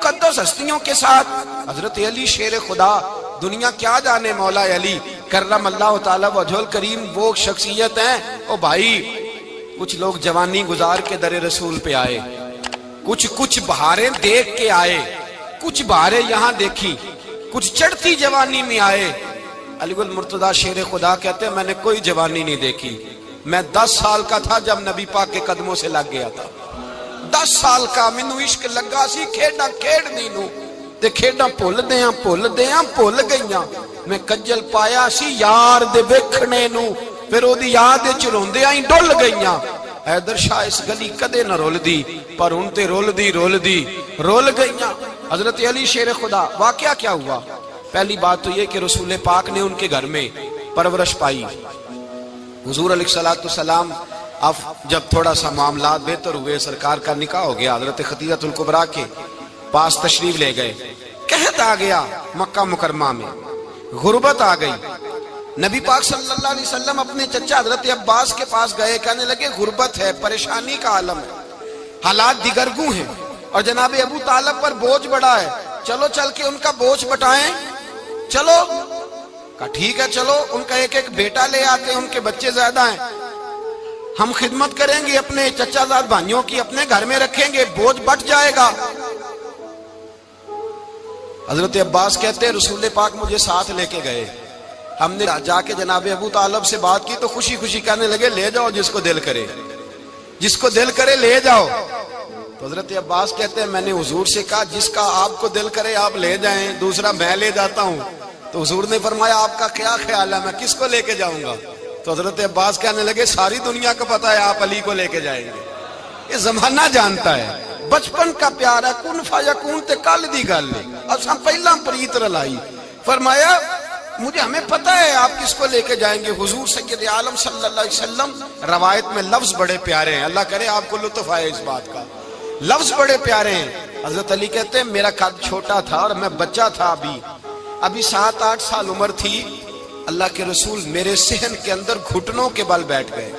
مقدس ہستیوں کے ساتھ حضرت علی شیر خدا، دنیا کیا جانے مولا علی کرم اللہ تعالی وجہ الکریم وہ شخصیت ہیں۔ او بھائی کچھ لوگ جوانی گزار کے در رسول پہ آئے، کچھ بہاریں دیکھ کے آئے، کچھ بہاریں یہاں دیکھی، کچھ چڑھتی جوانی میں آئے۔ علی گل مرتضیٰ شیر خدا کہتے ہیں میں نے کوئی جوانی نہیں دیکھی، میں 10 سال کا تھا جب نبی پاک کے قدموں سے لگ گیا تھا، 10 سال کا مینوں عشق لگا سی، کھیڈاں کھیڈنی نو تے کھیڈاں بھول گئیاں، میں کجل پایا سی یار دے ویکھنے نو، پھر او دی یاد وچ روندیاں ہی ڈل گئیاں۔ حیدر شاہ اس گلی کدے نہ رول دی، پر ان تے رول گئیاں۔ حضرت علی شیر خدا، واقعہ کیا ہوا؟ پہلی بات تو یہ کہ رسول پاک نے ان کے گھر میں پرورش پائی۔ حضور علیہ السلام اب جب تھوڑا سا معاملات بہتر ہوئے، سرکار کا نکاح ہو گیا، حضرت خدیجہ الکبریٰ کے پاس تشریف لے گئے، قحط آ گیا مکہ مکرمہ میں، غربت آ گئی۔ نبی پاک صلی اللہ علیہ وسلم اپنے چچا حضرت عباس کے پاس گئے، کہنے لگے غربت ہے، پریشانی کا عالم ہے، حالات دیگرگوں ہیں، اور جناب ابو طالب پر بوجھ بڑا ہے، چلو چل کے ان کا بوجھ بٹائیں۔ چلو کہا ٹھیک ہے، چلو ان کا ایک بیٹا لے آتے ہیں، ان کے بچے زیادہ ہیں، ہم خدمت کریں گے اپنے چچا زاد بھائیوں کی، اپنے گھر میں رکھیں گے، بوجھ بٹ جائے گا۔ حضرت عباس کہتے ہیں رسول پاک مجھے ساتھ لے کے گئے، ہم نے جا کے جناب ابو طالب سے بات کی تو خوشی خوشی کہنے لگے لے جاؤ جس کو دل کرے لے جاؤ۔ تو حضرت عباس کہتے ہیں میں نے حضور سے کہا جس کا آپ کو دل کرے آپ لے جائیں، دوسرا میں لے جاتا ہوں۔ تو حضور نے فرمایا آپ کا کیا خیال ہے، میں کس کو لے کے جاؤں گا؟ تو حضرت عباس کہنے لگے ساری دنیا کو پتا ہے آپ علی کو لے کے جائیں گے، یہ زمانہ جانتا ہے، بچپن کا پیار ہے، کن فیکون تے کل دی گل ہے، اساں پہلا پریت رلائی۔ فرمایا مجھے ہمیں پتہ ہے آپ کس کو لے کے جائیں گے، حضور سید عالم صلی اللہ علیہ وسلم۔ روایت میں لفظ بڑے پیارے ہیں، اللہ کرے آپ کو لطف آئے اس بات کا، لفظ بڑے پیارے ہیں۔ حضرت علی کہتے ہیں میرا قد چھوٹا تھا اور میں بچہ تھا، ابھی 7-8 سال عمر تھی، اللہ کے رسول میرے صحن کے اندر گھٹنوں کے بل بیٹھ گئے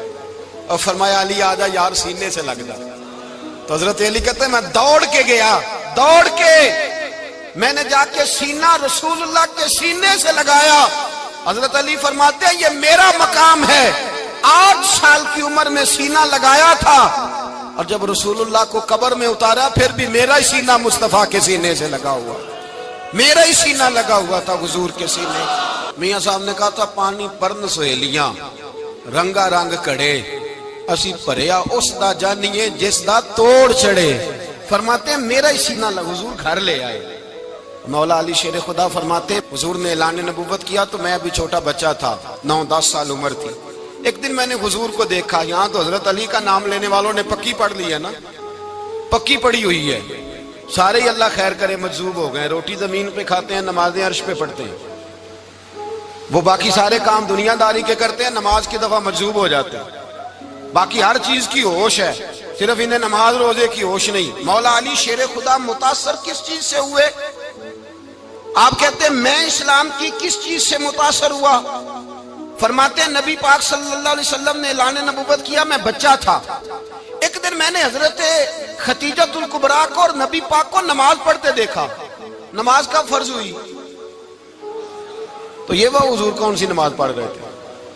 اور فرمایا علی آجا یار سینے سے لگ جا۔ تو حضرت علی کہتے ہیں میں دوڑ کے گیا، میں نے جا کے سینہ رسول اللہ کے سینے سے لگایا۔ حضرت علی فرماتے ہیں یہ میرا مقام ہے، 8 سال کی عمر میں سینہ لگایا تھا، اور جب رسول اللہ کو قبر میں اتارا پھر بھی میرا ہی سینہ مصطفیٰ کے سینے سے لگا ہوا، میرا ہی سینہ لگا ہوا تھا حضور کے سینے۔ میاں صاحب نے کہا تھا پانی پرن سہیلیاں رنگا رنگ کڑے، اسی پریا اس دا جانیے جس دا توڑ چڑھے۔ فرماتے ہیں میرا ہی سینہ لگا، حضور گھر لے آئے۔ مولا علی شیر خدا فرماتے ہیں حضور نے اعلان نبوت کیا تو میں ابھی چھوٹا بچہ تھا، 9-10 سال عمر تھی۔ ایک دن میں نے حضور کو دیکھا، یہاں تو حضرت علی کا نام لینے والوں نے پکی پڑھ لی ہے نا، پکی پڑھی ہوئی ہے، سارے ہی اللہ خیر کرے مجذوب ہو گئے، روٹی زمین پہ کھاتے ہیں، نمازیں عرش پہ پڑھتے ہیں، وہ باقی سارے کام دنیا داری کے کرتے ہیں، نماز کی دفعہ مجذوب ہو جاتے ہیں، باقی ہر چیز کی ہوش ہے، صرف انہیں نماز روزے کی ہوش نہیں۔ مولا علی شیر خدا متاثر کس چیز سے ہوئے؟ آپ کہتے ہیں میں اسلام کی کس چیز سے متاثر ہوا؟ فرماتے ہیں نبی پاک صلی اللہ علیہ وسلم نے اعلان نبوت کیا، میں بچہ تھا، ایک دن میں نے حضرت خدیجہ الکبریٰ کو اور نبی پاک کو نماز پڑھتے دیکھا۔ نماز کب فرض ہوئی؟ تو یہ وہ حضور کون سی نماز پڑھ رہے تھے؟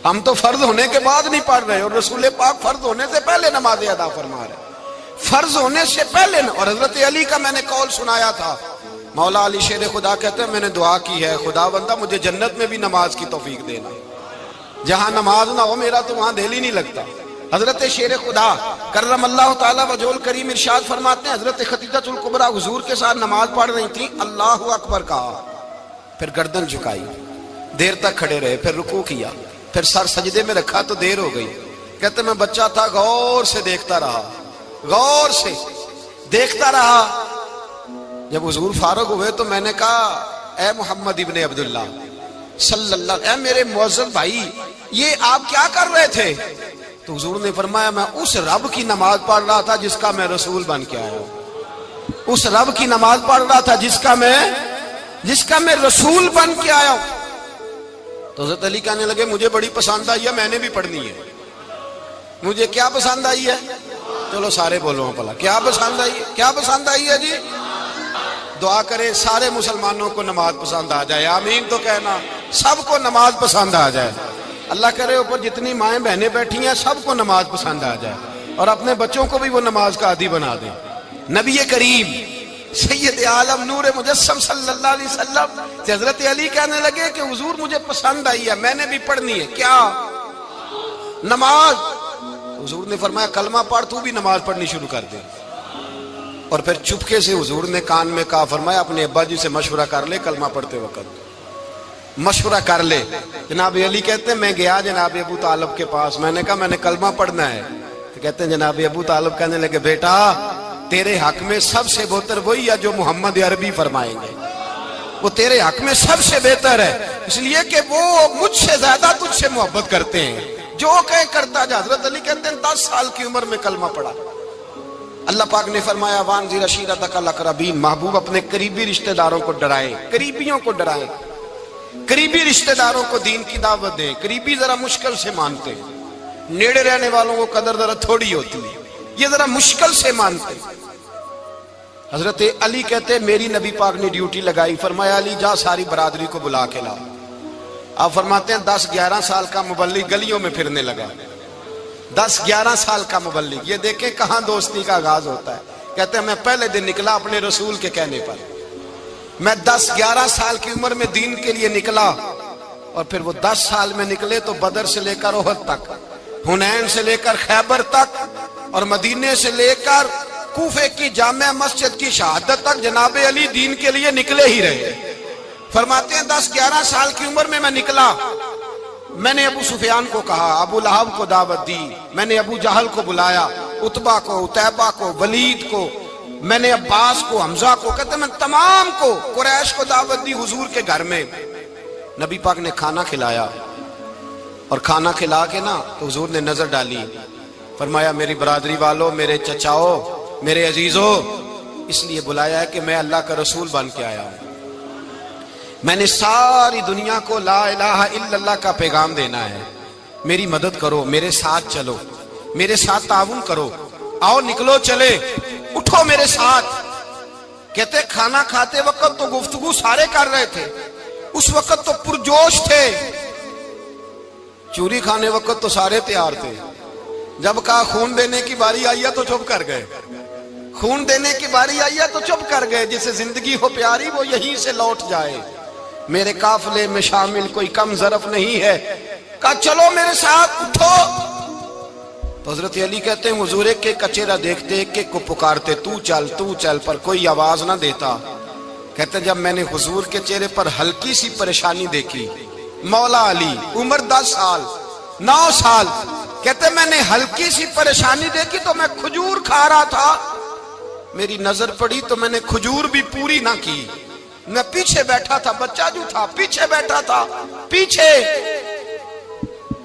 ہم تو فرض ہونے کے بعد نہیں پڑھ رہے، اور رسول پاک فرض ہونے سے پہلے نماز ادا فرما رہے، فرض ہونے سے پہلے۔ اور حضرت علی کا میں نے قول سنایا تھا، مولا علی شیر خدا کہتے ہیں میں نے دعا کی ہے خدا بندہ مجھے جنت میں بھی نماز کی توفیق دینا، جہاں نماز نہ ہو میرا تو وہاں دل ہی نہیں لگتا۔ حضرت شیر خدا کرم اللہ تعالیٰ وجہ الکریم ارشاد فرماتے ہیں حضرت خدیجہ الکبریٰ حضور کے ساتھ نماز پڑھ رہی تھی، اللہ اکبر کہا، پھر گردن جھکائی، دیر تک کھڑے رہے، پھر رکوع کیا، پھر سر سجدے میں رکھا تو دیر ہو گئی۔ کہتے میں بچہ تھا، غور سے دیکھتا رہا، غور سے دیکھتا رہا۔ جب حضور فارغ ہوئے تو میں نے کہا اے محمد ابن عبداللہ صلی اللہ علیہ، اے میرے معزز بھائی یہ آپ کیا کر رہے تھے؟ تو حضور نے فرمایا میں اس رب کی نماز پڑھ رہا تھا جس کا میں رسول بن کے آیا ہوں، اس رب کی نماز پڑھ رہا تھا جس کا میں رسول بن کے آیا ہوں۔ تو حضرت علی کہنے لگے مجھے بڑی پسند آئی ہے، میں نے بھی پڑھنی ہے۔ مجھے کیا پسند آئی ہے؟ چلو سارے بولو پلا، کیا پسند آئی ہے؟ کیا پسند آئی ہے جی؟ دعا کرے سارے مسلمانوں کو نماز پسند آ جائے، آمین تو کہنا، سب کو نماز پسند آ جائے۔ اللہ کرے اوپر جتنی مائیں بہنیں بیٹھی ہیں سب کو نماز پسند آ جائے، اور اپنے بچوں کو بھی وہ نماز کا عادی بنا دیں۔ نبی کریم سید عالم نور مجسم صلی اللہ علیہ وسلم سے حضرت علی کہنے لگے کہ حضور مجھے پسند آئی ہے، میں نے بھی پڑھنی ہے، کیا؟ نماز۔ حضور نے فرمایا کلمہ پڑھ، تو بھی نماز پڑھنی شروع کر دے۔ اور پھر چپکے سے حضور نے کان میں کہا، فرمایا اپنے ابا جی سے مشورہ کر لے کلمہ پڑھتے وقت، مشورہ کر لے۔ جناب علی کہتے ہیں میں گیا جناب ابو طالب کے پاس، میں نے کہا میں نے کلمہ پڑھنا ہے، تو کہتے ہیں جناب ابو طالب کہنے لگے بیٹا تیرے حق میں سب سے بہتر وہی ہے جو محمد عربی فرمائیں گے، وہ تیرے حق میں سب سے بہتر ہے، اس لیے کہ وہ مجھ سے زیادہ تجھ سے محبت کرتے ہیں، جو کہیں کرتا جا۔ حضرت علی کہتے ہیں 10 سال کی عمر میں کلمہ پڑھا۔ اللہ پاک نے فرمایا وانذر عشیرتک الاقربین، محبوب اپنے قریبی رشتہ داروں کو ڈرائیں، قریبیوں کو ڈرائیں، قریبی رشتہ داروں کو دین کی دعوت دیں۔ قریبی ذرا مشکل سے مانتے، نیڑے رہنے والوں کو قدر ذرا تھوڑی ہوتی ہے، یہ ذرا مشکل سے مانتے۔ حضرت علی کہتے میری نبی پاک نے ڈیوٹی لگائی، فرمایا علی جا ساری برادری کو بلا کے لا۔ آپ فرماتے ہیں 10-11 سال کا مبلغ گلیوں میں پھرنے لگا، 10-11 سال کا مبلغ، یہ دیکھیں کہاں دوستی کا آغاز ہوتا ہے۔ کہتے ہیں میں پہلے دن نکلا اپنے رسول کے کہنے پر، میں 10-11 سال کی عمر میں دین کے لیے نکلا، اور پھر وہ 10 سال میں نکلے تو بدر سے لے کر احد تک، حنین سے لے کر خیبر تک، اور مدینے سے لے کر کوفے کی جامع مسجد کی شہادت تک جناب علی دین کے لیے نکلے ہی رہے۔ فرماتے ہیں 10-11 سال کی عمر میں نکلا، میں نے ابو سفیان کو کہا، ابو لہب کو دعوت دی، میں نے ابو جہل کو بلایا، عتبہ کو، عتیبہ کو، ولید کو، میں نے عباس کو، حمزہ کو، کہتے میں تمام کو، قریش کو دعوت دی حضور کے گھر میں۔ نبی پاک نے کھانا کھلایا، اور کھانا کھلا کے نا تو حضور نے نظر ڈالی، فرمایا میری برادری والوں، میرے چچاؤ، میرے عزیزو، اس لیے بلایا ہے کہ میں اللہ کا رسول بن کے آیا ہوں، میں نے ساری دنیا کو لا الہ الا اللہ کا پیغام دینا ہے، میری مدد کرو، میرے ساتھ چلو، میرے ساتھ تعاون کرو، آؤ نکلو چلے، اٹھو میرے ساتھ۔ کہتے کھانا کھاتے وقت تو گفتگو سارے کر رہے تھے، اس وقت تو پرجوش تھے، چوری کھانے وقت تو سارے تیار تھے، جب کہا خون دینے کی باری آئی ہے تو چپ کر گئے، خون دینے کی باری آئی ہے تو چپ کر گئے، جسے زندگی ہو پیاری وہ یہیں سے لوٹ جائے، میرے قافلے میں شامل کوئی کم ظرف نہیں ہے، کہا چلو میرے ساتھ اٹھو۔ تو حضرت علی کہتے ہیں حضور ایک ایک کا چہرہ دیکھتے، ایک ایک کو پکارتے، تو چل، پر کوئی آواز نہ دیتا۔ کہتے جب میں نے حضور کے چہرے پر ہلکی سی پریشانی دیکھی، مولا علی عمر 10 سال 9 سال، کہتے میں نے ہلکی سی پریشانی دیکھی تو میں کھجور کھا رہا تھا، میری نظر پڑی تو میں نے کھجور بھی پوری نہ کی، میں پیچھے بیٹھا تھا، بچہ جو تھا پیچھے بیٹھا تھا، پیچھے۔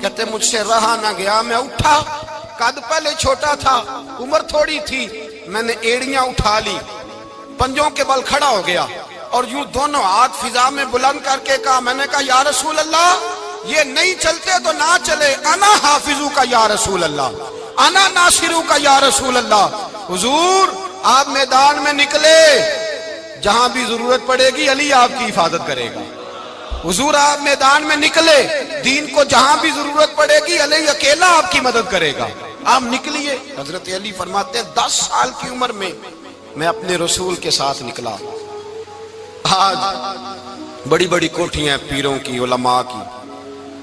کہتے مجھ سے رہا نہ گیا، میں اٹھا، قد پہلے چھوٹا تھا، عمر تھوڑی تھی، میں نے ایڑیاں اٹھا لی، پنجوں کے بل کھڑا ہو گیا، اور یوں دونوں ہاتھ فضا میں بلند کر کے کہا، میں نے کہا یا رسول اللہ یہ نہیں چلتے تو نہ چلے، انا حافظو کا یا رسول اللہ، انا ناصرو کا یا رسول اللہ۔ حضور آپ میدان میں نکلے، جہاں بھی ضرورت پڑے گی علی آپ کی حفاظت کرے گا، حضور آپ میدان میں نکلے، دین کو جہاں بھی ضرورت پڑے گی علی اکیلا آپ کی مدد کرے گا، آپ نکلیے۔ حضرت علی فرماتے ہیں 10 سال کی عمر میں میں اپنے رسول کے ساتھ نکلا۔ آج بڑی بڑی کوٹھیاں پیروں کی، علماء کی،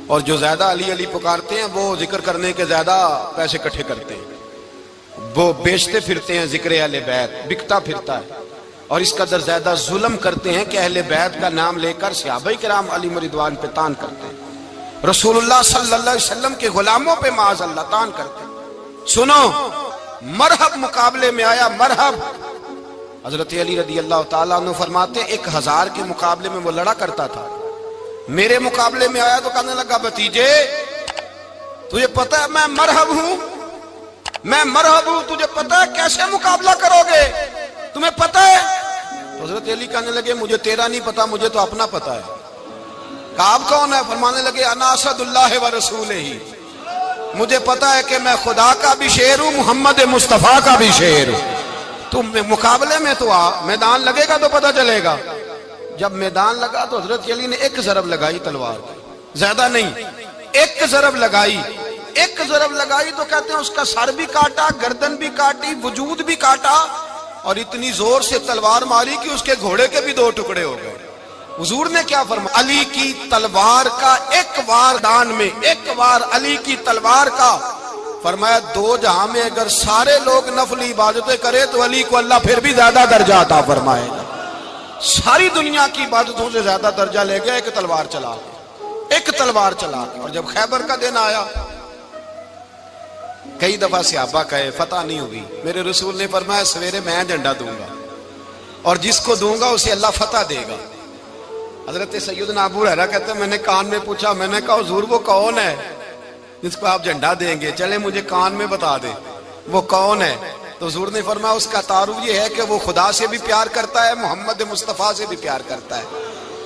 اور جو زیادہ علی علی پکارتے ہیں وہ ذکر کرنے کے زیادہ پیسے اکٹھے کرتے ہیں، وہ بیچتے پھرتے ہیں ذکر اہل بیت، بکتا پھرتا ہے، اور اس قدر زیادہ ظلم کرتے ہیں کہ اہل بیت کا نام لے کر صحابہ کرام علی رضوان پہ تان کرتے ہیں، رسول اللہ صلی اللہ علیہ وسلم کے غلاموں پہ معاذ اللہ تان کرتے ہیں۔ سنو، مرحب مقابلے میں آیا، مرحب۔ حضرت علی رضی اللہ تعالیٰ عنہ فرماتے 1000 کے مقابلے میں وہ لڑا کرتا تھا، میرے مقابلے میں آیا تو کہنے لگا بھتیجے تجھے پتہ ہے میں مرحب ہوں، میں مرحب ہوں، تجھے پتہ ہے کیسے مقابلہ کرو گے، تمہیں پتہ ہے؟ حضرت علی کہنے لگے مجھے تیرا نہیں پتا، مجھے تو اپنا پتا ہے۔ کہا آپ کون ہے؟ فرمانے لگے انا اسد اللہ و رسولہ، مجھے پتا ہے کہ میں خدا کا بھی شیر ہوں، محمد مصطفیٰ کا بھی شیر ہوں۔ تم مقابلے میں تو آ، میدان لگے گا تو پتہ چلے گا۔ جب میدان لگا تو حضرت علی نے ایک ضرب لگائی تلوار کی، زیادہ نہیں، ایک ضرب لگائی۔ ایک ضرب لگائی تو کہتے ہیں اس کا سر بھی کاٹا، گردن بھی کاٹی، وجود بھی کاٹا، اور اتنی زور سے تلوار ماری کہ اس کے گھوڑے کے بھی 2 ٹکڑے ہو گئے۔ حضور نے کیا فرمایا؟ علی کی تلوار کا ایک وار دان میں، ایک وار علی کی تلوار کا، فرمایا 2 جہاں میں اگر سارے لوگ نفلی عبادتیں کرے تو علی کو اللہ پھر بھی زیادہ درجہ عطا فرمائے گا۔ ساری دنیا کی عبادتوں سے زیادہ درجہ لے گیا ایک تلوار چلا کے، ایک تلوار چلا کے۔ اور جب خیبر کا دن آیا، کئی دفعہ صحابہ کہے فتح نہیں ہوگی، میرے رسول نے فرمایا سویرے میں جھنڈا دوں گا اور جس کو دوں گا اسے اللہ فتح دے گا۔ حضرت سیدنا ابو ہریرہ کہتے ہیں میں نے کان میں پوچھا، میں نے کہا حضور وہ کون ہے جس کو آپ جھنڈا دیں گے؟ چلے مجھے کان میں بتا دے وہ کون ہے۔ تو حضور نے فرمایا اس کا تعارف یہ ہے کہ وہ خدا سے بھی پیار کرتا ہے، محمد مصطفیٰ سے بھی پیار کرتا ہے۔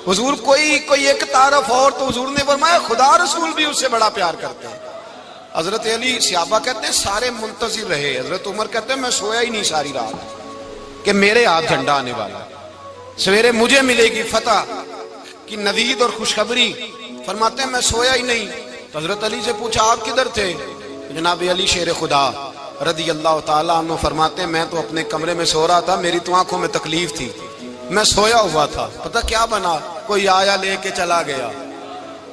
حضور کوئی ایک تعارف اور، تو حضور نے فرمایا خدا رسول بھی اس سے بڑا پیار کرتے ہیں۔ حضرت علی، صحابہ کہتے ہیں سارے منتظر رہے۔ حضرت عمر کہتے ہیں میں سویا ہی نہیں ساری رات کہ میرے ہاتھ جھنڈا آنے والا، سویرے مجھے ملے گی فتح کی نوید اور خوشخبری۔ فرماتے ہیں میں سویا ہی نہیں۔ تو حضرت علی سے پوچھا آپ کدھر تھے؟ جناب علی شیر خدا رضی اللہ تعالیٰ عنہ فرماتے ہیں میں تو اپنے کمرے میں سو رہا تھا، میری تو آنکھوں میں تکلیف تھی، میں سویا ہوا تھا، پتہ کیا بنا، کوئی آیا لے کے چلا گیا،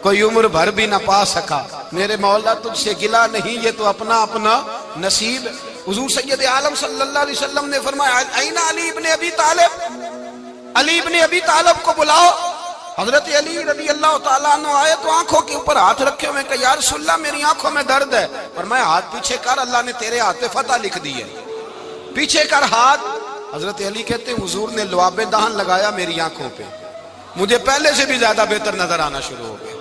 کوئی عمر بھر بھی نہ پا سکا۔ میرے مولا تجھ سے گلا نہیں، یہ تو اپنا اپنا نصیب۔ حضور سید عالم صلی اللہ علیہ وسلم نے فرمایا این علی ابن ابی طالب، علی ابن ابی طالب کو بلاؤ۔ حضرت علی رضی اللہ تعالیٰ عنہ آئے تو آنکھوں کے اوپر ہاتھ رکھے ہوئے کہ یا رسول اللہ میری آنکھوں میں درد ہے۔ فرمایا ہاتھ پیچھے کر، اللہ نے تیرے ہاتھ پہ فتح لکھ دی ہے، پیچھے کر ہاتھ۔ حضرت علی کہتے ہیں حضور نے لعاب دہن لگایا میری آنکھوں پہ، مجھے پہلے سے بھی زیادہ بہتر نظر آنا شروع ہو گیا۔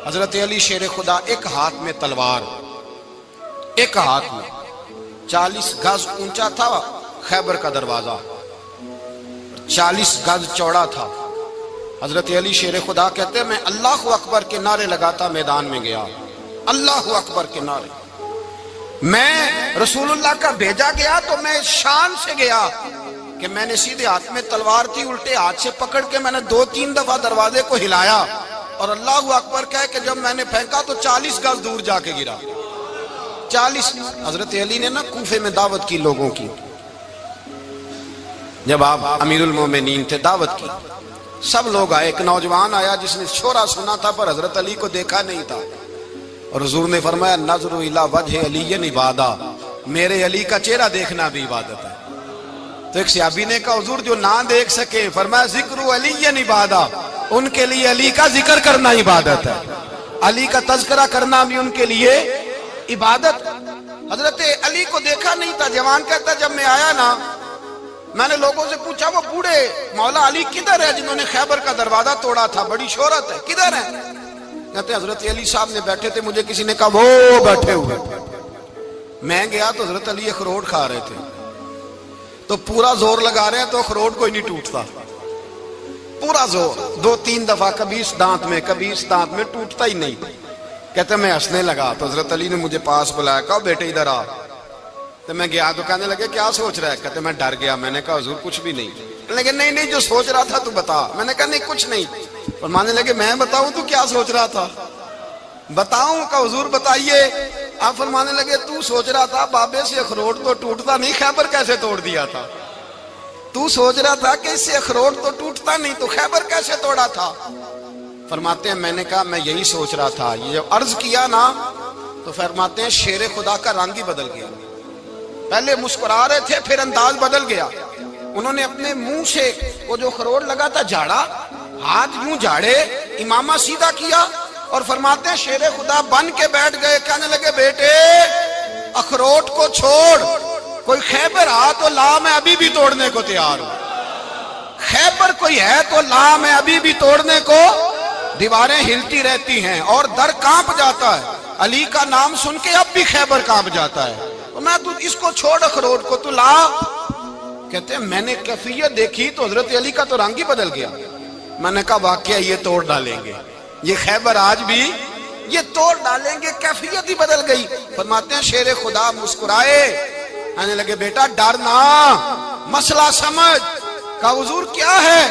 حضرت علی شیر خدا، ایک ہاتھ میں تلوار، ایک ہاتھ میں 40 گز اونچا تھا خیبر کا دروازہ، 40 گز چوڑا تھا۔ حضرت علی شیر خدا کہتے ہیں میں اللہ اکبر کے نعرے لگاتا میدان میں گیا، اللہ اکبر کے نعرے۔ میں رسول اللہ کا بھیجا گیا تو میں شان سے گیا کہ میں نے سیدھے ہاتھ میں تلوار تھی، الٹے ہاتھ سے پکڑ کے میں نے 2-3 دفعہ دروازے کو ہلایا اور اللہ اکبر کہہ کہ جب میں نے پھینکا تو 40 گز دور جا کے گرا، 40۔ حضرت علی نے نا کوفے میں دعوت کی لوگوں کی، جب آپ امیر المومنین تھے، دعوت کی، سب لوگ آئے۔ ایک نوجوان آیا جس نے شورا سنا تھا پر حضرت علی کو دیکھا نہیں تھا، اور حضور نے فرمایا نظر الی وجہ علی عبادہ، میرے علی کا چہرہ دیکھنا بھی عبادت ہے۔ تو ایک صحابی نے کہا حضور جو نہ دیکھ سکے، فرمایا ذکر علی عبادہ، ان کے لیے علی کا ذکر کرنا عبادت ہے، علی کا تذکرہ کرنا بھی ان کے لیے عبادت۔ حضرت علی کو دیکھا نہیں تھا۔ جوان کہتا جب میں آیا نا، میں نے لوگوں سے پوچھا وہ بوڑھے مولا علی کدھر ہے جنہوں نے خیبر کا دروازہ توڑا تھا، بڑی شہرت ہے، کدھر ہے؟ کہتے ہیں حضرت علی صاحب نے بیٹھے تھے، مجھے کسی نے کہا وہ بیٹھے ہوئے۔ میں گیا تو حضرت علی اخروٹ کھا رہے تھے، تو پورا زور لگا رہے ہیں تو اخروٹ کوئی نہیں ٹوٹتا، پورا زور 2-3 دفعہ، کبھی اس دانت میں کبھی اس دانت میں، ٹوٹتا ہی نہیں۔ کہتے میں ہنسنے لگا تو حضرت علی نے مجھے پاس بلایا، کہا بیٹے ادھر آ۔ تو میں گیا تو کہنے لگے کیا سوچ رہا ہے؟ کہتے میں ڈر گیا۔ میں نے کہا حضور کچھ بھی نہیں۔ لیکن نہیں جو سوچ رہا تھا تو بتا۔ میں نے کہا نہیں کچھ نہیں۔ فرمانے لگے میں بتاؤں تو کیا سوچ رہا تھا؟ بتاؤں؟ کہ حضور بتائیے۔ آپ فرمانے لگے تو سوچ رہا تھا بابے سے اخروٹ تو ٹوٹتا نہیں، خیبر کیسے توڑ دیا تھا؟ تو سوچ رہا تھا کہ اس سے اخروٹ تو ٹوٹتا نہیں تو خیبر کیسے توڑا تھا؟ فرماتے ہیں میں نے کہا میں یہی سوچ رہا تھا۔ یہ جب عرض کیا نا تو فرماتے ہیں شیر خدا کا رنگ ہی بدل گیا، پہلے مسکرا رہے تھے پھر انداز بدل گیا۔ انہوں نے اپنے منہ سے وہ جو خروٹ لگا تھا جھاڑا، ہاتھ یوں جھاڑے، امامہ سیدھا کیا اور فرماتے ہیں شیر خدا بن کے بیٹھ گئے۔ کہنے لگے بیٹے اخروٹ کو چھوڑ، کوئی خیبر آ تو لا، میں ابھی بھی توڑنے کو تیار ہوں۔ خیبر کوئی ہے تو لا، میں ابھی بھی توڑنے کو۔ دیواریں ہلتی رہتی ہیں اور در کانپ جاتا ہے، علی کا نام سن کے اب بھی خیبر کانپ جاتا ہے۔ میں تو اس کو چھوڑ اخروٹ کو تو لا۔ کہتے ہیں میں نے کیفیت دیکھی تو حضرت علی کا تو رنگ ہی بدل گیا۔ میں نے کہا واقعہ یہ توڑ ڈالیں گے، یہ خیبر آج بھی یہ توڑ ڈالیں گے، کیفیت ہی بدل گئی۔ فرماتے ہیں شیر خدا مسکرائے، کہنے لگے بیٹا ڈر نہ، مسئلہ سمجھ۔ کہا حضور کیا ہے؟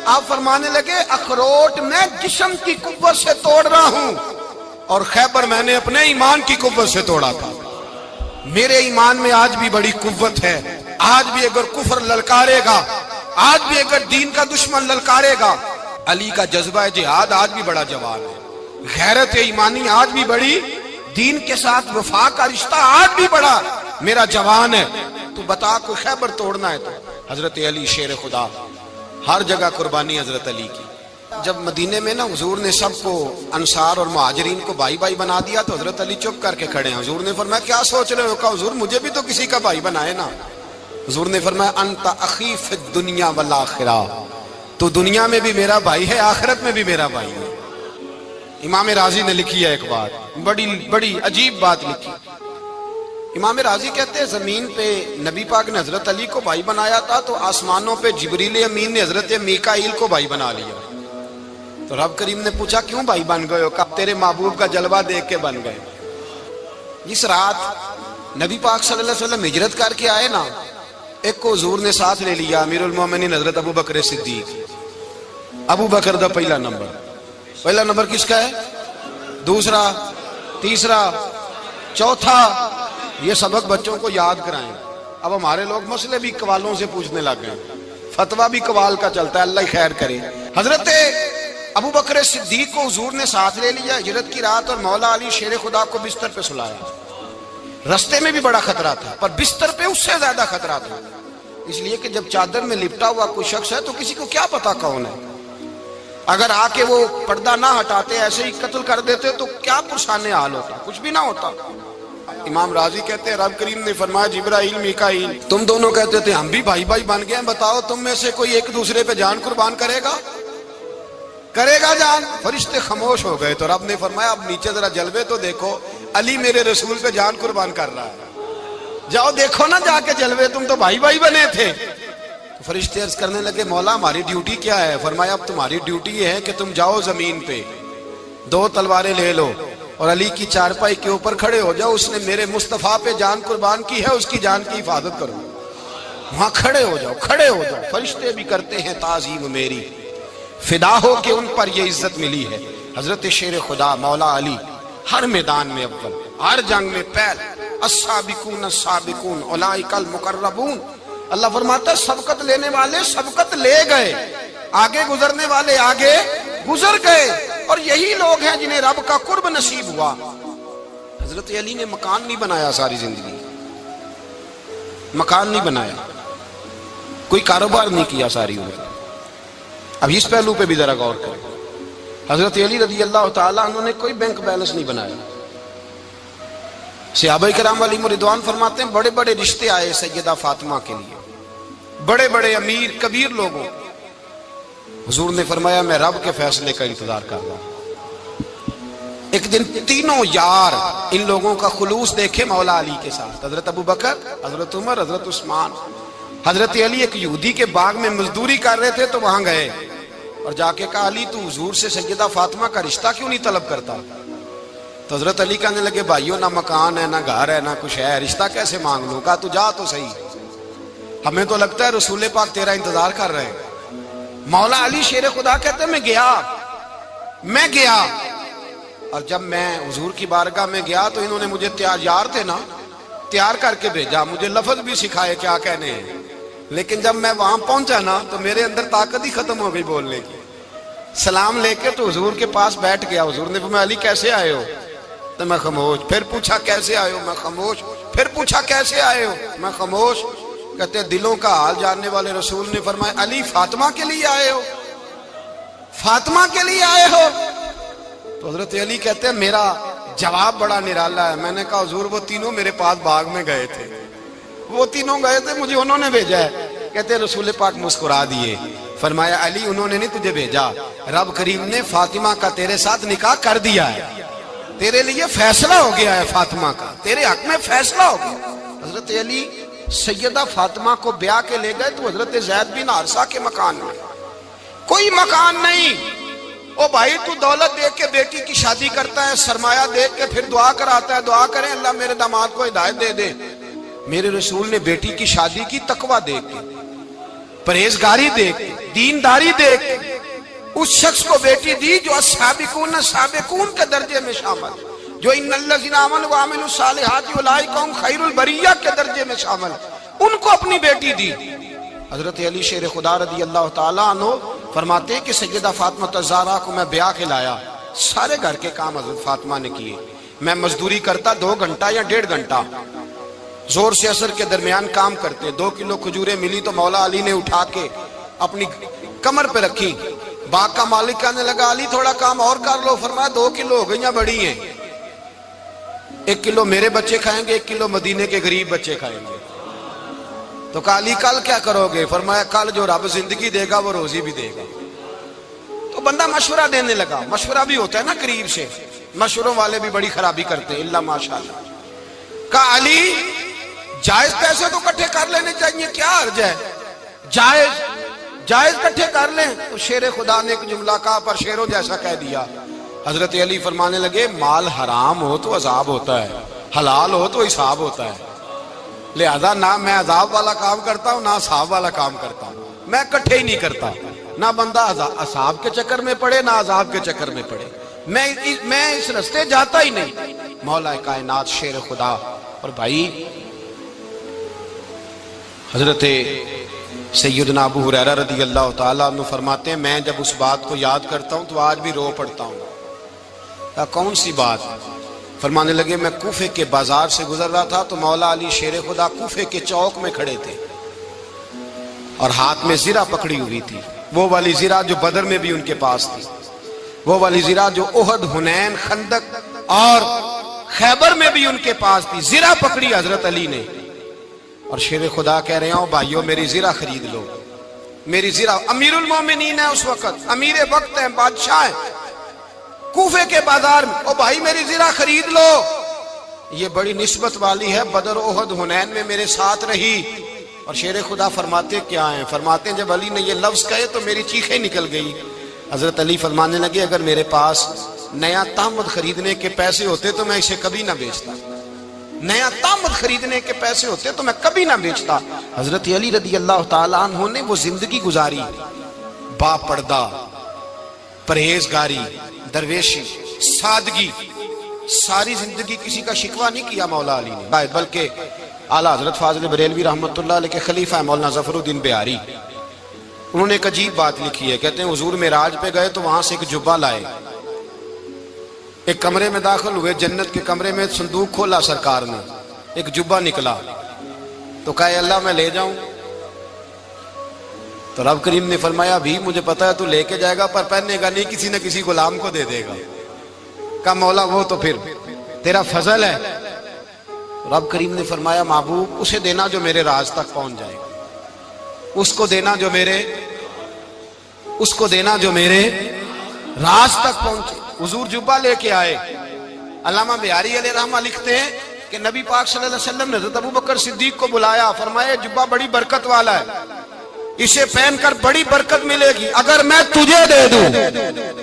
آپ فرمانے لگے اخروٹ میں جسم کی قوت سے توڑ رہا ہوں اور خیبر میں نے اپنے ایمان کی قوت سے توڑا تھا۔ میرے ایمان میں آج بھی بڑی قوت ہے، آج بھی اگر کفر للکارے گا، آج بھی اگر دین کا دشمن للکارے گا، علی کا جذبہ جہاد آج بھی بڑا جوان ہے، غیرت ایمانی آج بھی بڑی، دین کے ساتھ وفا کا رشتہ آج بھی بڑا میرا جوان ہے۔ تو بتا کوئی خیبر توڑنا ہے تو حضرت علی شیر خدا، ہر جگہ قربانی حضرت علی کی۔ جب مدینے میں نا حضور نے سب کو انصار اور مہاجرین کو بھائی بھائی بنا دیا تو حضرت علی چپ کر کے کھڑے ہیں۔ حضور نے فرمایا کیا سوچ رہے ہو؟ کہا حضور مجھے بھی تو کسی کا بھائی بنائے نا۔ حضور نے فرمایا انت اخی فی الدنیا والآخرہ، تو دنیا میں بھی میرا بھائی ہے، آخرت میں بھی میرا بھائی ہے۔ امام راضی نے لکھی ہے ایک بات، بڑی عجیب بات لکھی۔ امام راضی کہتے ہیں زمین پہ نبی پاک نے حضرت علی کو بھائی بنایا تھا تو آسمانوں پہ جبریل امین نے حضرت میکائیل کو بھائی بنا لیا۔ تو رب کریم نے پوچھا کیوں بھائی بن گئے ہو؟ کہا تیرے محبوب کا جلوہ دیکھ کے بن گئے۔ جس رات نبی پاک صلی اللہ علیہ وسلم ہجرت کر کے آئے نا، ایک کو حضور نے ساتھ لے لیا، امیر المومنین حضرت ابو بکر صدیق۔ ابو بکر دا پہلا نمبر کس کا ہے؟ دوسرا، تیسرا، چوتھا، یہ سبق بچوں کو یاد کرائیں۔ اب ہمارے لوگ مسئلے بھی قوالوں سے پوچھنے لگ گئے، فتویٰ بھی قوال کا چلتا ہے، اللہ خیر کرے۔ حضرت ابو بکر صدیق کو حضور نے ساتھ لے لیا ہجرت کی رات، اور مولا علی شیر خدا کو بستر پہ سلایا۔ رستے میں بھی بڑا خطرہ تھا پر بستر پہ اس سے زیادہ خطرہ تھا، اس لیے کہ جب چادر میں لپٹا ہوا کوئی شخص ہے تو کسی کو کیا پتا کون ہے، اگر آ کے وہ پردہ نہ ہٹاتے ایسے ہی قتل کر دیتے تو کیا پرسان حال ہوتا، کچھ بھی نہ ہوتا۔ امام راضی کہتے ہیں رب کریم نے فرمایا جبرائیل میکائیل تم دونوں کہتے تھے ہم بھی بھائی بھائی بن گئے ہیں، بتاؤ تم میں سے کوئی ایک دوسرے پہ جان قربان کرے گا جان؟ فرشتے خاموش ہو گئے تو رب نے فرمایا اب نیچے ذرا جلوے تو دیکھو، علی میرے رسول پہ جان قربان کر رہا ہے، جاؤ دیکھو نا جا کے جلوے، تم تو بھائی بھائی بنے تھے۔ فرشتے عرض کرنے لگے مولا ہماری ڈیوٹی کیا ہے؟ فرمایا اب تمہاری ڈیوٹی یہ ہے کہ تم جاؤ زمین پہ 2 تلواریں لے لو اور علی کی چارپائی کے اوپر کھڑے ہو جاؤ، اس نے میرے مصطفیٰ پہ جان قربان کی ہے، اس کی جان کی حفاظت کرو۔ وہاں کھڑے ہو جاؤ۔ فرشتے بھی کرتے ہیں تعظیم میری، فدا ہو کہ ان پر یہ عزت ملی ہے۔ حضرت شیر خدا مولا علی ہر میدان میں اول، ہر جنگ میں پہل، السابقون السابقون اولئک المقربون۔ اللہ فرماتا ہے سبقت لینے والے سبقت لے گئے، آگے گزرنے والے آگے گزر گئے، اور یہی لوگ ہیں جنہیں رب کا قرب نصیب ہوا۔ حضرت علی نے مکان نہیں بنایا، ساری زندگی مکان نہیں بنایا، کوئی کاروبار نہیں کیا ساری عمر۔ اب اس پہلو پہ بھی ذرا غور کریں، حضرت علی رضی اللہ تعالیٰ انہوں نے کوئی بینک بیلنس نہیں بنایا۔ صحابہ کرام علیہم رضوان فرماتے ہیں بڑے بڑے رشتے آئے سیدہ فاطمہ کے لیے، بڑے بڑے امیر کبیر لوگوں، حضور نے فرمایا میں رب کے فیصلے کا انتظار کر رہا ہوں۔ ایک دن تینوں یار ان لوگوں کا خلوص دیکھے مولا علی کے ساتھ، حضرت ابو بکر، حضرت عمر، حضرت عثمان۔ حضرت علی ایک یہودی کے باغ میں مزدوری کر رہے تھے تو وہاں گئے اور جا کے کہا علی تو حضور سے سیدہ فاطمہ کا رشتہ کیوں نہیں طلب کرتا؟ تو حضرت علی کہنے لگے بھائیو نہ مکان ہے نہ گھر ہے نہ کچھ ہے، رشتہ کیسے مانگ لوں؟ کہا تو جا تو صحیح، ہمیں تو لگتا ہے رسول پاک تیرا انتظار کر رہے ہیں۔ مولا علی شیر خدا کہتے ہیں میں گیا اور جب میں حضور کی بارگاہ میں گیا تو انہوں نے مجھے یار تھے نا تیار کر کے بھیجا، مجھے لفظ بھی سکھائے کیا کہنے ہیں، لیکن جب میں وہاں پہنچا نا تو میرے اندر طاقت ہی ختم ہو گئی بولنے کی۔ سلام لے کے تو حضور کے پاس بیٹھ گیا، حضور نے فرمایا علی کیسے آئے ہو؟ تو میں خاموش، پھر پوچھا کیسے آئے ہو؟ میں خاموش، پھر پوچھا کیسے آئے ہو؟ میں خاموش۔ کہتے ہیں دلوں کا حال جاننے والے رسول نے فرمایا علی فاطمہ کے لیے آئے ہو؟ فاطمہ کے لیے آئے ہو؟ تو حضرت علی کہتے ہیں میرا جواب بڑا نرالا ہے۔ میں نے کہا حضور وہ تینوں میرے پاس باغ میں گئے تھے، وہ تینوں گئے تھے، مجھے انہوں نے بھیجا ہے۔ کہتے ہیں رسول پاک مسکرا دیے، فرمایا علی انہوں نے نہیں تجھے بھیجا، رب کریم نے فاطمہ کا تیرے ساتھ نکاح کر دیا ہے، تیرے لیے فیصلہ ہو گیا ہے، فاطمہ کا تیرے حق میں فیصلہ ہو گیا۔ حضرت علی سیدہ فاطمہ کو بیاہ کے لے گئے تو حضرت زید بن حارثہ کے مکان میں کوئی مکان نہیں۔ او بھائی تو دولت دیکھ کے بیٹی کی شادی کرتا ہے، سرمایہ دیکھ کے پھر دعا کراتا ہے، دعا کریں اللہ میرے داماد کو ہدایت دے دے۔ میرے رسول نے بیٹی کی شادی کی تقویٰ دیکھ کے، پرہیزگاری دیکھ، دینداری دیکھ اس شخص کو بیٹی دی جو السابقون سابقون کے درجے میں شامل، جو ان الذین آمنوا وعملوا الصالحات اولئک هم خیر البریہ کے درجے میں شامل، ان کو اپنی بیٹی دی۔ حضرت علی شیر خدا رضی اللہ تعالیٰ عنہ فرماتے ہیں کہ سیدہ فاطمہ الزہرا کو میں بیاہ کے لایا، سارے گھر کے کام حضرت فاطمہ نے کیے، میں مزدوری کرتا 2 گھنٹہ یا 1.5 گھنٹہ، زور سے عصر کے درمیان کام کرتے، 2 کلو کھجوریں ملی تو مولا علی نے اٹھا کے اپنی کمر پہ رکھی، باغ کا مالک کہنے لگا علی تھوڑا کام اور کر لو، فرمایا 2 کلو ہو گئیں بڑی ہیں، 1 کلو میرے بچے کھائیں گے، 1 کلو مدینے کے غریب بچے کھائیں گے۔ تو کہا علی کل کیا کرو گے؟ فرمایا کل جو رب زندگی دے گا وہ روزی بھی دے گا۔ تو بندہ مشورہ دینے لگا، مشورہ بھی ہوتا ہے نا قریب سے، مشوروں والے بھی بڑی خرابی کرتے ہیں، اللہ ماشاءاللہ۔ کہا علی جائز پیسے تو کٹھے کر لینے چاہیے، کیا عرض ہے، جائز کٹھے کر لیں۔ تو شیر خدا نے ایک جملہ کہا پر شیروں جیسا کہہ دیا۔ حضرت علی فرمانے لگے مال حرام ہو تو عذاب ہوتا ہے، حلال ہو تو حساب ہوتا ہے، لہذا نہ میں عذاب والا کام کرتا ہوں نہ حساب والا کام کرتا ہوں، میں کٹھے ہی نہیں کرتا، نہ بندہ عذاب کے چکر میں پڑے نہ عذاب کے چکر میں پڑے، میں اس رستے جاتا ہی نہیں۔ مولا کائنات شیر خدا۔ اور بھائی حضرت سیدنا ابو ہریرہ رضی اللہ تعالیٰ عنہ فرماتے ہیں میں جب اس بات کو یاد کرتا ہوں تو آج بھی رو پڑتا ہوں۔ کون سی بات؟ فرمانے لگے میں کوفے کے بازار سے گزر رہا تھا تو مولا علی شیر خدا کوفے کے چوک میں کھڑے تھے اور ہاتھ میں زرہ پکڑی ہوئی تھی، وہ والی زرہ جو بدر میں بھی ان کے پاس تھی، وہ والی زرہ جو احد، حنین، خندق اور خیبر میں بھی ان کے پاس تھی، زرہ پکڑی حضرت علی نے اور شیر خدا کہہ رہے ہوں بھائیو میری زرہ خرید لو، میری زرہ۔ امیر المومنین ہے اس وقت، امیر وقت ہے، بادشاہ ہے، کوفے کے بازار میں، او بھائی میری زرہ خرید لو، یہ بڑی نسبت والی ہے، بدر، احد، حنین میں میرے ساتھ رہی۔ اور شیر خدا فرماتے کیا ہیں؟ فرماتے ہیں جب علی نے یہ لفظ کہے تو میری چیخیں نکل گئی۔ حضرت علی فرمانے لگے اگر میرے پاس نیا تامد خریدنے کے پیسے ہوتے تو میں اسے کبھی نہ بیچتا، نیا تامد خریدنے کے پیسے ہوتے تو میں کبھی نہ بیچتا۔ حضرت علی رضی اللہ تعالیٰ عنہ نے وہ زندگی گزاری، با پردہ، پرہیزگاری، درویشی، سادگی، ساری زندگی کسی کا شکوہ نہیں کیا مولا علی نے، بلکہ اعلیٰ حضرت فاضل بریلوی رحمۃ اللہ علیہ کے خلیفہ مولانا ظفر الدین بہاری، انہوں نے ایک عجیب بات لکھی ہے، کہتے ہیں حضور معراج پہ گئے تو وہاں سے ایک جبہ لائے، ایک کمرے میں داخل ہوئے، جنت کے کمرے میں صندوق کھولا سرکار نے، ایک جبہ نکلا تو کہا اللہ میں لے جاؤں؟ تو رب کریم نے فرمایا بھی مجھے پتا ہے تو لے کے جائے گا پر پہننے گا نہیں، کسی نہ کسی غلام کو دے دے گا۔ کہا مولا وہ تو پھر تیرا فضل ہے۔ رب کریم نے فرمایا محبوب اسے دینا جو میرے راز تک پہنچ جائے گا، اس کو دینا جو میرے راز تک پہنچے۔ حضور جبہ لے کے آئے۔ علامہ بہاری علیہ رحمہ لکھتے ہیں کہ نبی پاک صلی اللہ علیہ وسلم نے حضرت ابوبکر صدیق کو بلایا، فرمایا جبہ بڑی برکت والا ہے، اسے پہن کر بڑی برکت ملے گی، اگر میں تجھے دے دوں،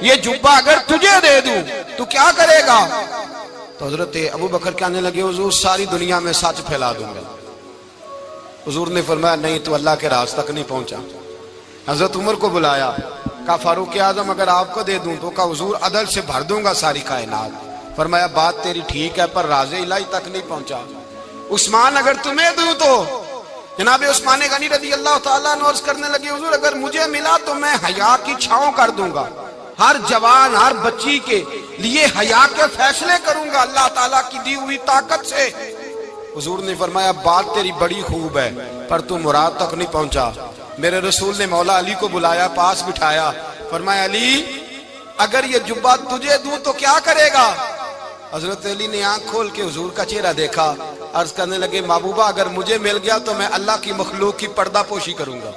یہ جبہ اگر تجھے دے دوں تو کیا کرے گا؟ تو حضرت ابوبکر کہنے لگے حضور ساری دنیا میں سچ پھیلا دوں گا۔ حضور نے فرمایا نہیں تو اللہ کے راز تک نہیں پہنچا۔ حضرت عمر کو بلایا، کہا فاروق اعظم اگر آپ کو دے دوں تو کہا حضور عدل سے بھر دوں گا ساری کائنات۔ فرمایا بات تیری ٹھیک ہے پر راز الہی تک نہیں پہنچا۔ عثمان اگر تمہیں دوں تو جناب عثمان غنی رضی اللہ تعالیٰ عنہ عرض کرنے لگے حضور اگر مجھے ملا تو میں حیا کی چھاؤں کر دوں گا، ہر جوان ہر بچی کے لیے حیا کے فیصلے کروں گا اللہ تعالیٰ کی دی ہوئی طاقت سے۔ حضور نے فرمایا بات تیری بڑی خوب ہے پر تو مراد تک نہیں پہنچا۔ میرے رسول نے مولا علی کو بلایا، پاس بٹھایا، فرمایا علی اگر یہ جبہ تجھے دوں تو کیا کرے گا؟ حضرت علی نے آنکھ کھول کے حضور کا چہرہ دیکھا، عرض کرنے لگے محبوبہ اگر مجھے مل گیا تو میں اللہ کی مخلوق کی پردہ پوشی کروں گا،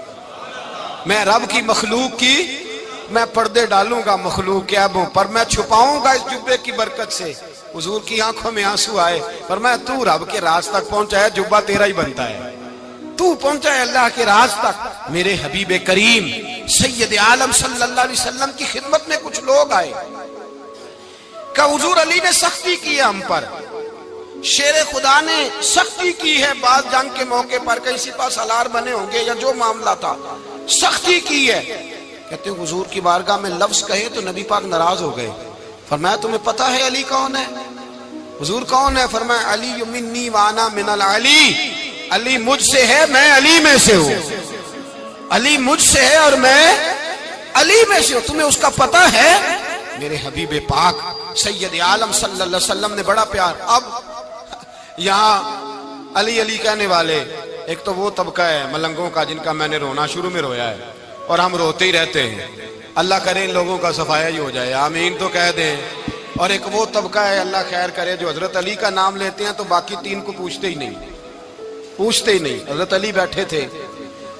میں رب کی مخلوق کی میں پردے ڈالوں گا مخلوق کے عیبوں پر، میں چھپاؤں گا اس جبے کی برکت سے۔ حضور کی آنکھوں میں آنسو آئے، فرمایا تو رب کے راز تک پہنچا ہے، جبہ تیرا ہی بنتا ہے، تو پہنچا ہے اللہ کے راز تک۔ میرے حبیب کریم سید عالم صلی اللہ علیہ وسلم کی خدمت میں کچھ لوگ آئے کہ حضور علی نے سختی کی ہے ہم پر، شیر خدا نے سختی کی ہے، بعض جنگ کے موقع پر کہیں سپہ سالار بنے ہوں گے یا جو معاملہ تھا، سختی کی ہے. کہتے ہیں حضور کی بارگاہ میں لفظ کہے تو نبی پاک ناراض ہو گئے. فرمایا تمہیں پتہ ہے علی کون ہے؟ حضور کون ہے؟ فرمایا علی منی وانا من العلی، علی مجھ سے ہے، میں علی میں سے ہوں. علی مجھ سے ہے اور میں علی میں سے ہوں. تمہیں اس کا پتہ ہے؟ میرے حبیب پاک سید عالم صلی اللہ علیہ وسلم نے بڑا پیار. اب یہاں علی علی کہنے والے ایک تو وہ طبقہ ہے ملنگوں کا جن کا میں نے رونا شروع میں رویا ہے اور ہم روتے ہی رہتے ہیں. اللہ کرے ان لوگوں کا صفایا ہی ہو جائے، آمین تو کہہ دیں. اور ایک وہ طبقہ ہے اللہ خیر کرے جو حضرت علی کا نام لیتے ہیں تو باقی تین کو پوچھتے ہی نہیں. حضرت علی بیٹھے تھے،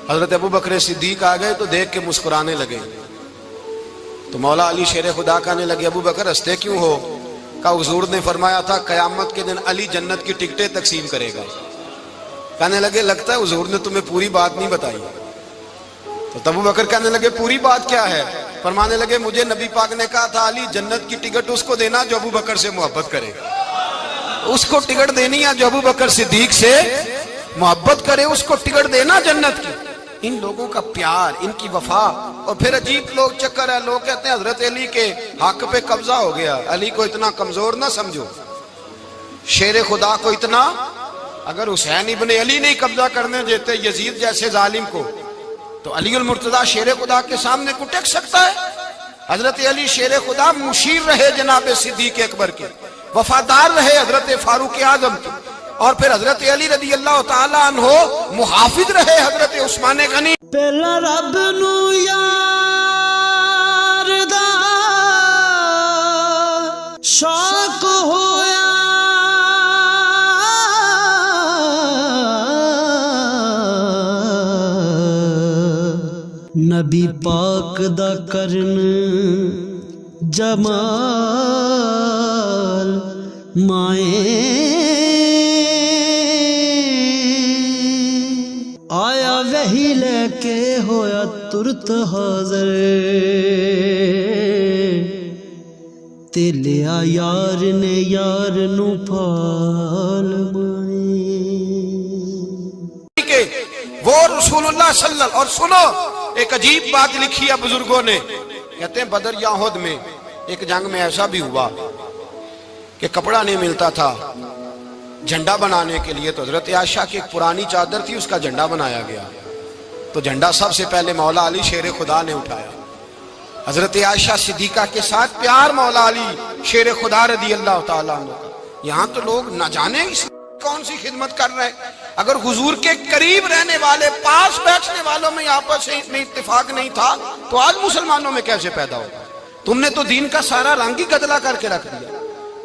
حضرت ابو بکر صدیق آ گئے تو دیکھ کے مسکرانے لگے. تو مولا علی شیر خدا کہنے لگے ابو بکر ہنستے کیوں ہو؟ کہا حضور نے فرمایا تھا قیامت کے دن علی جنت کی ٹکٹیں تقسیم کرے گا. کہنے لگے لگتا ہے حضور نے تمہیں پوری بات نہیں بتائی. تو ابو بکر کہنے لگے پوری بات کیا ہے؟ فرمانے لگے مجھے نبی پاک نے کہا تھا علی جنت کی ٹکٹ اس کو دینا جو ابو بکر سے محبت کرے. اس کو ٹکٹ دینی ہے جو ابو بکر صدیق سے محبت کرے، اس کو ٹکٹ دینا جنت کی. ان لوگوں کا پیار، ان کی وفا. اور پھر عجیب لوگ چکر ہے، لوگ کہتے ہیں حضرت علی کے حق پہ قبضہ ہو گیا. علی کو اتنا کمزور نہ سمجھو، شیر خدا کو اتنا. اگر حسین ابن علی نہیں قبضہ کرنے دیتے یزید جیسے ظالم کو تو علی المرتضیٰ شیر خدا کے سامنے کو ٹک سکتا ہے؟ حضرت علی شیر خدا مشیر رہے جناب صدیق اکبر کے، وفادار رہے حضرت فاروق اعظم کے، اور پھر حضرت علی رضی اللہ تعالیٰ عنہ محافظ رہے حضرت عثمان غنی. پہلا رب نو یار دا شوق ہویا، نبی پاک دا کرن جمال مائیں آیا وہی لے کے ہویا ترت حاضر، تے لیا یار نے یار نو پھال مائیں. وہ رسول اللہ صلی اللہ. اور سنو ایک عجیب بات لکھی ہے بزرگوں نے، کہتے ہیں بدر یا احد میں ایک جنگ میں ایسا بھی ہوا کہ کپڑا نہیں ملتا تھا جھنڈا بنانے کے لیے. تو حضرت عائشہ کی ایک پرانی چادر تھی، اس کا جھنڈا بنایا گیا. تو جھنڈا سب سے پہلے مولا علی شیر خدا نے اٹھایا. حضرت عائشہ صدیقہ کے ساتھ پیار مولا علی شیر خدا رضی اللہ تعالیٰ عنہ کا. یہاں تو لوگ نہ جانے اس کون سی خدمت کر رہے ہیں. اگر حضور کے قریب رہنے والے پاس بیٹھنے والوں میں آپس میں اتفاق نہیں تھا تو آج مسلمانوں میں کیسے پیدا ہوگا؟ تم نے تو دین کا سارا رنگ ہی گدلا کر کے رکھ دیا.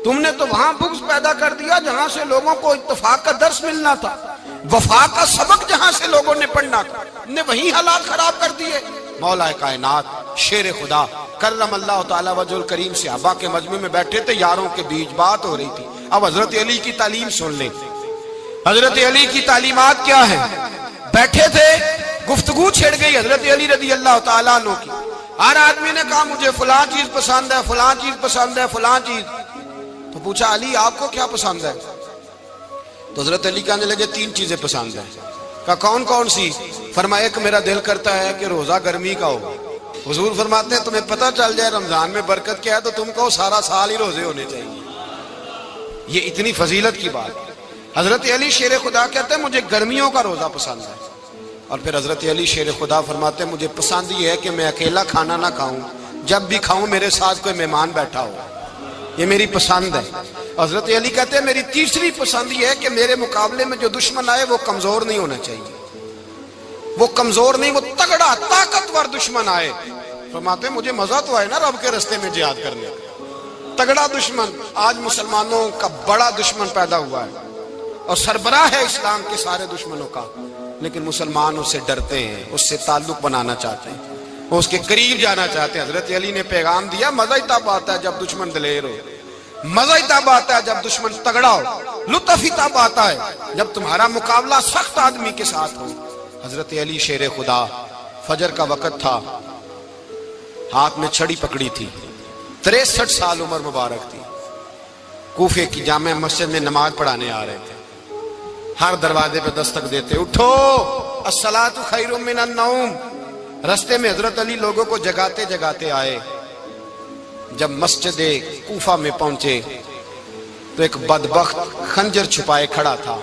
تم نے تو وہاں بغض پیدا کر دیا جہاں سے لوگوں کو اتفاق کا درس ملنا تھا، وفا کا سبق جہاں سے لوگوں نے پڑھنا تھا، نے وہی حالات خراب کر دیے. مولا کائنات شیر خدا کرم اللہ تعالی وجہ الکریم صحابہ کے مجمع میں بیٹھے تھے، یاروں کے بیچ بات ہو رہی تھی. اب حضرت علی کی تعلیم سن لیں. حضرت علی کی تعلیمات کیا ہے؟ بیٹھے تھے، گفتگو چھڑ گئی حضرت علی رضی اللہ تعالیٰ عنہ کی. ہر آدمی نے کہا مجھے فلاں چیز پسند ہے، فلاں چیز پسند ہے، فلاں چیز. تو پوچھا علی آپ کو کیا پسند ہے؟ تو حضرت علی کہنے لگے تین چیزیں پسند ہیں. کہا کون کون سی؟ فرمایا ایک میرا دل کرتا ہے کہ روزہ گرمی کا ہو. حضور فرماتے ہیں تمہیں پتہ چل جائے رمضان میں برکت کیا ہے تو تم کہو سارا سال ہی روزے ہونے چاہیے. یہ اتنی فضیلت کی بات. حضرت علی شیر خدا کہتے ہیں مجھے گرمیوں کا روزہ پسند ہے. اور پھر حضرت علی شیر خدا فرماتے ہیں مجھے پسند یہ ہے کہ میں اکیلا کھانا نہ کھاؤں، جب بھی کھاؤں میرے ساتھ کوئی مہمان بیٹھا ہو. یہ میری پسند ہے. حضرت علی کہتے ہیں میری تیسری پسند یہ ہے کہ میرے مقابلے میں جو دشمن آئے وہ کمزور نہیں ہونا چاہیے. وہ کمزور نہیں، وہ تگڑا طاقتور دشمن آئے. فرماتے ہیں مجھے مزہ تو آئے نا رب کے رستے میں جہاد کرنے. تگڑا دشمن. آج مسلمانوں کا بڑا دشمن پیدا ہوا ہے اور سربراہ ہے اسلام کے سارے دشمنوں کا، لیکن مسلمان اس سے ڈرتے ہیں، اس سے تعلق بنانا چاہتے ہیں، وہ اس کے قریب جانا چاہتے ہیں. حضرت علی نے پیغام دیا مزہ ہی تب آتا ہے جب دشمن دلیر ہو، مزہ ہی تب آتا ہے جب دشمن تگڑا ہو، لطف ہی تب آتا ہے جب تمہارا مقابلہ سخت آدمی کے ساتھ ہو. حضرت علی شیر خدا فجر کا وقت تھا، ہاتھ میں چھڑی پکڑی تھی، 63 سال عمر مبارک تھی. کوفے کی جامع مسجد میں نماز پڑھانے آ رہے تھے. ہر دروازے پہ دستک دیتے اٹھو الصلاۃ خیر من النوم، رستے میں حضرت علی لوگوں کو جگاتے جگاتے آئے. جب مسجد کوفہ میں پہنچے تو ایک بدبخت خنجر چھپائے کھڑا تھا.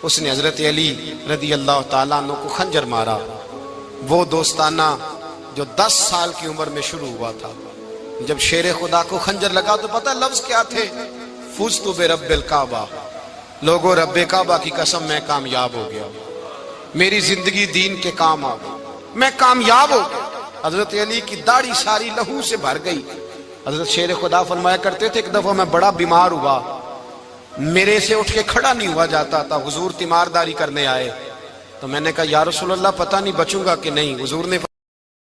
اس نے حضرت علی رضی اللہ تعالیٰ عنہ کو خنجر مارا. وہ دوستانہ جو 10 سال کی عمر میں شروع ہوا تھا. جب شیر خدا کو خنجر لگا تو پتہ لفظ کیا تھے؟ فزت برب الکعبہ. لوگوں رب کعبہ کی قسم میں کامیاب ہو گیا, میری زندگی دین کے کام آ گئی, میں کامیاب ہو گیا. حضرت علی کی داڑھی ساری لہو سے بھر گئی. حضرت شیر خدا فرمایا کرتے تھے ایک دفعہ میں بڑا بیمار ہوا, میرے سے اٹھ کے کھڑا نہیں ہوا جاتا تھا. حضور تیمارداری کرنے آئے تو میں نے کہا یا رسول اللہ پتہ نہیں بچوں گا کہ نہیں. حضور نے